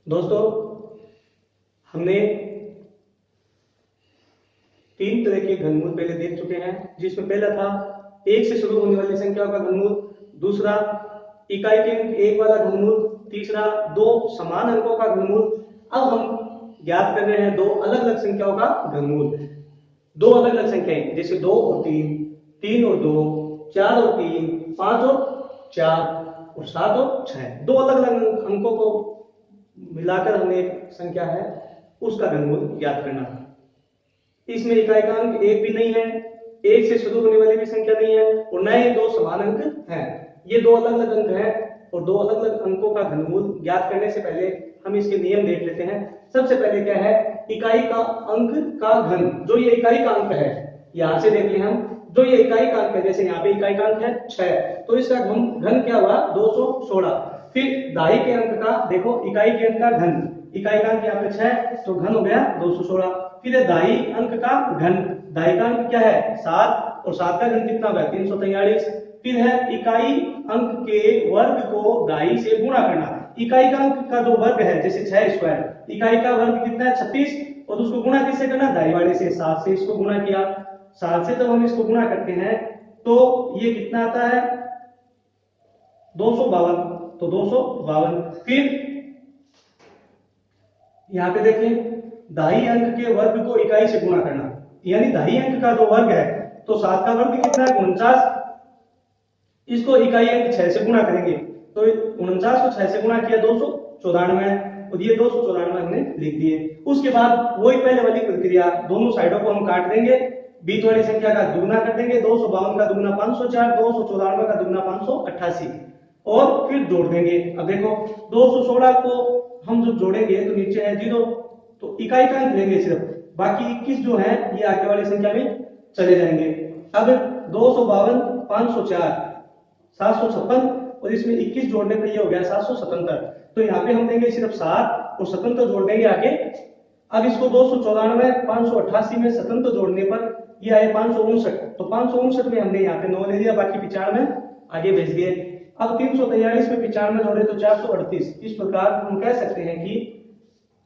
दोस्तों, हमने तीन तरह के घनमूल पहले देख चुके हैं, जिसमें पहला था एक से शुरू होने वाली संख्याओं का घनमूल, दूसरा इकाई के अंक एक वाला घनमूल, तीसरा दो समान अंकों का घनमूल। अब हम ज्ञात कर रहे हैं दो अलग अलग संख्याओं का घनमूल। दो अलग अलग संख्याएं जैसे 2 और 3, 3 और 2, 4 और 3, 5 और 4 और 7 और 6। दो अलग अलग अंकों को मिलाकर हमें एक संख्या है उसका घनमूल ज्ञात करना है। इसमें इकाई का अंक एक भी नहीं है, एक से शुरू होने वाली भी संख्या नहीं है और न ही दो समान अंक हैं। ये दो अलग अलग अंक हैं और दो अलग अलग अंकों का घनमूल ज्ञात करने से पहले हम इसके नियम देख लेते हैं। सबसे पहले क्या है, इकाई का अंक का घन। जो ये इकाई का अंक है, यहां से देख लें हम, जो ये इकाई का अंक है, जैसे यहाँ पे इकाई का अंक है 6, तो इसका घन क्या हुआ 216। फिर दाई के अंक का देखो, इकाई के अंक का घन, इकाई का अंक यहाँ पे 6 तो घन हो गया 216। फिर दाई अंक का घन, दाई का अंक क्या है 7 और 7 का घन कितना होगा 343। फिर है इकाई अंक के वर्ग को दाई से गुणा करना। इकाई का अंक का जो वर्ग है, जैसे 6 स्क्वायर, इकाई का वर्ग कितना है 36 और उसको गुणा किससे करना, दाई वाले से। 7 से इसको गुणा किया, 7 से जब हम इसको गुणा करते हैं तो ये कितना आता है 252, तो 252। फिर यहां पे देखिए, दाई अंक के वर्ग को इकाई से गुणा करना, यानी दाई अंक का जो वर्ग है, तो 7 का वर्ग कितना है 49, इसको इकाई अंक 6 से गुणा करेंगे तो 49 को 6 से गुणा किया 294 और ये 294 हमने लिख दिए। उसके बाद वही पहले वाली प्रक्रिया, दोनों साइडों को हम काट देंगे, बीच वाली संख्या का दुगना कर देंगे, 252 का दुगना 504, 294 का दुगना 588 और फिर जोड़ देंगे। अब देखो 216 को हम जब जोड़ेंगे तो नीचे है 0, तो इकाई का अंक लेंगे सिर्फ, बाकी 21 जो है ये आगे वाली संख्या में चले जाएंगे। अब 252, 504, 756 और इसमें 21 जोड़ने पर ये हो गया 777। तो यहाँ पे हम देंगे सिर्फ 7 और 77 जोड़ देंगे आगे। अब इसको 294, 588 में 77 जोड़ने पर ये आए 559, तो 559 में हमने यहाँ पे 9 ले लिया, बाकी 95 आगे भेज दिए। अब 343 में 95 जोड़े तो 438। इस प्रकार हम कह सकते हैं कि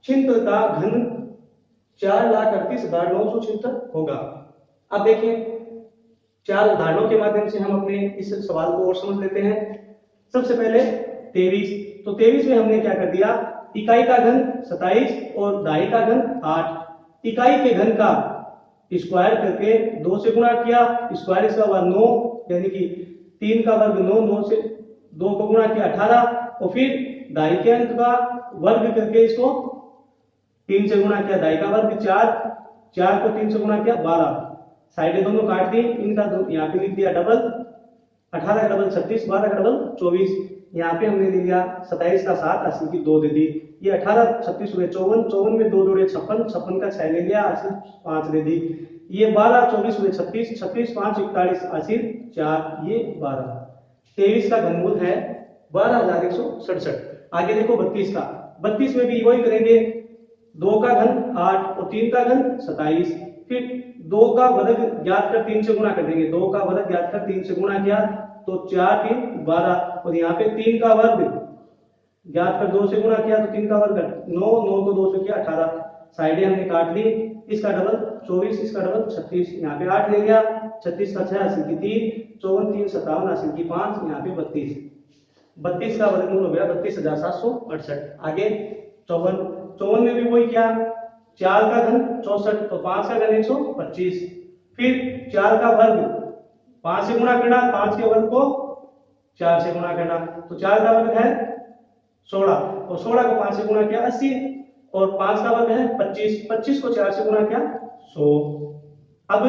छिहत्तर का घन 4,38,976 होगा। अब देखिए, 4 उदाहरणों के माध्यम से हम अपने इस सवाल को और समझ लेते हैं। सबसे पहले 23, तो 23 में हमने क्या कर दिया, इकाई का घन 27 और दाई का घन 8। इकाई के घन का स्क्वायर करके 2 से गुणा किया, स्क्वायर इसका हुआ 9, यानी कि 3 का वर्ग 9, 9 से 2 को गुणा किया 18 और फिर दाई के अंक का वर्ग करके इसको 3 से गुणा किया, दाई का वर्ग 4, 4 को 3 से गुणा किया 12। साइडें दोनों काट दी, इनका यहाँ पे लिख दिया डबल, 18 का डबल 36, 12 का डबल 24। यहाँ पे हमने ले लिया 27 का 7, 80 की 2 दे दी। ये 18, 36 हुए 54, 54 में 2 जोड़े 56, 56 का 6 ले लिया, 80 5 दे दी। ये 12, 24 हुए 36, 36 5 41, 80 4, ये 12। 23 का घनमूल है 12,167। आगे देखो 32 का, 32 में भी वही करेंगे, 2 का घन 8 और 3 का घन 27। फिर 2 का वर्ग ज्ञात कर 3 से गुणा कर देंगे, 2 का वर्ग ज्ञात कर 3 से गुणा किया तो 4 3 12 और यहाँ पे 3 का वर्ग ज्ञात कर 2 से गुणा किया तो 3 का वर्ग 9, 9 को 2 से किया 18। साइडें हमने काट ली, इसका डबल 24, इसका डबल 36, यहाँ पे 8 ले लिया, 36 का 6 हासिल की 3, 54 3 57 हासिल की 5, यहाँ पे 32। 32 का वर्गमूल हो गया 32,768। आगे 54, 54 में भी वही किया, 4 का घन 64 तो 5 का घन 125। फिर 4 का वर्ग 5 से गुणा करना, 5 के वर्ग को 4 से गुणा करना, तो 4 का वर्ग है 16 और 16 को 5 से गुणा किया 80 और 5 का वर्ग है 25, 25 को 4 से गुणा किया 100। अब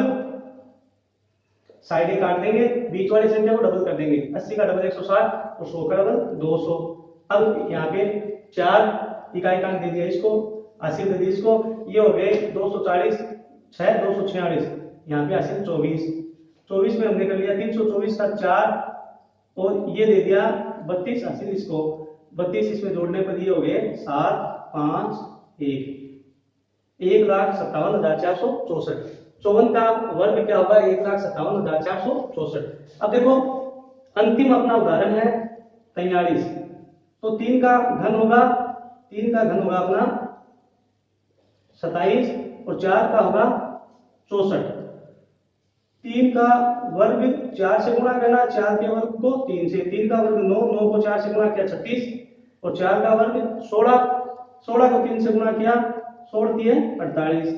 साइडें काट देंगे, बीच वाली संख्या को डबल कर देंगे, 80 का डबल 160 और 100 का डबल 200। अब यहाँ पे 4 इकाई का अंक दे दिया इसको, 80 दे दिया इसको, ये हो गए 240, 6 246, यहाँ पे 80 24। 24 में हमने कर लिया 324 का 4 और ये दे दिया 32, 80 इसको 32, इसमें जोड़ने पर ये हो गए 7 5 1, 1,57,464। 54 का वर्ग क्या होगा 1,57,464। अब देखो अंतिम अपना उदाहरण है 43, तो 3 का घन होगा 3 का घन होगा अपना 27 और 4 का होगा 64। 3 का वर्ग 4 से गुणा करना, 4 के वर्ग को 3 से, 3 का वर्ग 9, 9 को 4 से गुणा किया 36 और 4 का वर्ग 16, 16 को 3 से गुणा किया 16 दिए 48।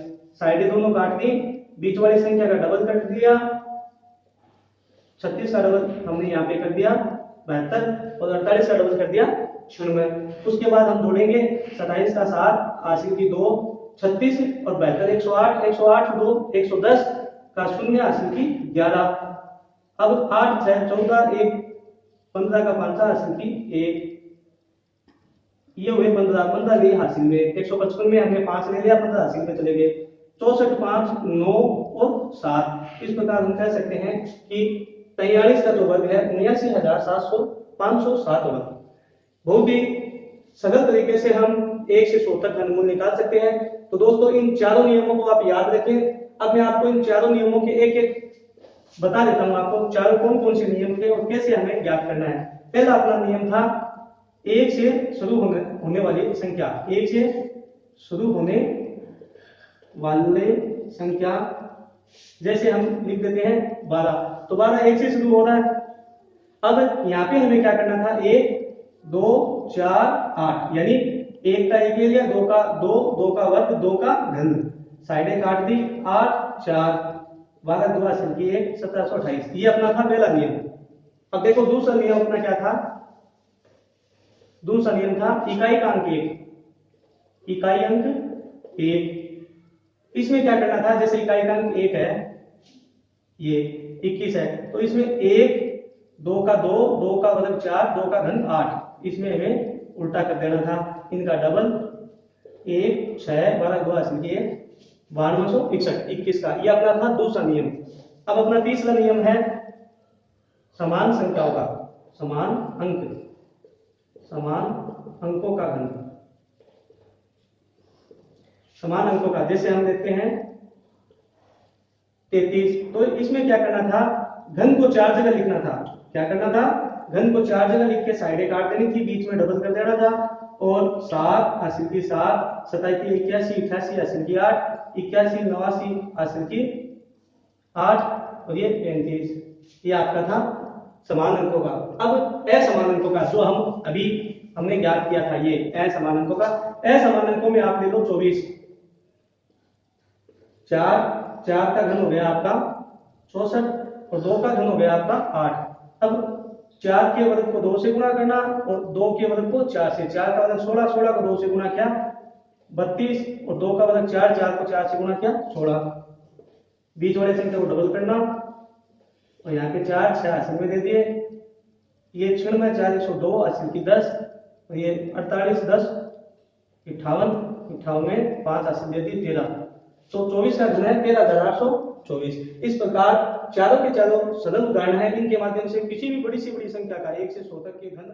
साइडें दोनों काट दी, बीच वाली संख्या का डबल कर दिया, 36 का डबल हमने यहाँ पे कर दिया 72 और 48 का डबल कर दिया 96। उसके बाद हम जोड़ेंगे 27 का 7, हासिल की 2, 36 और 72 108, 108 2 110 का 0 हासिल की 11। अब 8 6 14 1 15 का 5 हासिल की 1, ये हुए 15, 15 गई हासिल में, 155 में हमने 5 ले लिया, 15 हासिल में चले गए, 64 5 9 और 7। इस प्रकार हम कह सकते हैं कि 43 का जो वर्ग है 79,507 वर्ग। बहुत ही सरल तरीके से हम 1 से 100 तक घनमूल निकाल सकते हैं। तो दोस्तों इन चारों नियमों को आप याद रखें। अब मैं आपको इन चारों नियमों के एक एक बता देता हूं, आपको चारों कौन कौन से नियम थे और कैसे हमें ज्ञात करना है। पहला अपना नियम था 1 से शुरू होने वाली संख्या, 1 से शुरू होने वाले संख्या, जैसे हम लिख देते हैं 12, तो 12 1 से शुरू हो रहा है। अब यहाँ पे हमें क्या करना था, 1 2 4 8, यानी 1 का 1 ले लिया, 2 का 2, 2 का वर्ग, 2 का घन, साइडें काट दी, 8 4 12 2 हासिल की 1 1728। ये अपना था पहला नियम। अब देखो दूसरा नियम अपना क्या था, दूसरा नियम था इकाई का अंक 1, इकाई अंक 1। इसमें क्या करना था, जैसे इकाई का अंक 1 है, ये 21 है, तो इसमें 1 2 का 2, 2 का वर्ग 4, 2 का घन 8, इसमें हमें उल्टा कर देना था, इनका डबल 1 6 12 2 हासिल किए 9261 21 का। यह अपना था दूसरा नियम। अब अपना तीसरा नियम है समान संख्याओं का, समान अंक, समान अंकों का घन, समान अंकों का, जैसे हम देखते हैं 33, तो इसमें क्या करना था, घन को 4 जगह लिखना था। क्या करना था, घन को 4 जगह लिख के साइडें काट देनी थी, बीच में डबल कर देना था, और 7 हासिल की 7, 27 81 88 हासिल की 8, 81 89 हासिल की 8 और ये 35। ये आपका था समान अंकों का। अब असमान अंकों का, जो हम अभी हमने ज्ञात किया था, ये असमान अंकों का। असमान अंकों में आप ले लो 24, 4 का घन हो गया आपका 64 और 2 का घन हो गया आपका 8। अब 4 के वर्ग को 2 से गुणा करना और 2 के वर्ग को 4 से, 4 का वर्ग 16, 16 को 2 से गुणा किया 32 और 2 का वर्ग 4, 4 को 4 से गुणा किया 16। बीच वाले संख्या को डबल करना और यहाँ के 4 6 हासिल में दे दिए, ये 96 4 102 हासिल की 10 और ये 48 10 58, 58 में 5 हासिल दे दी 13। तो 24 का घन है 13,824। इस प्रकार चारों के चारों सरल उदाहरण है, इनके माध्यम से किसी भी बड़ी से बड़ी संख्या का 1 से 100 तक के घन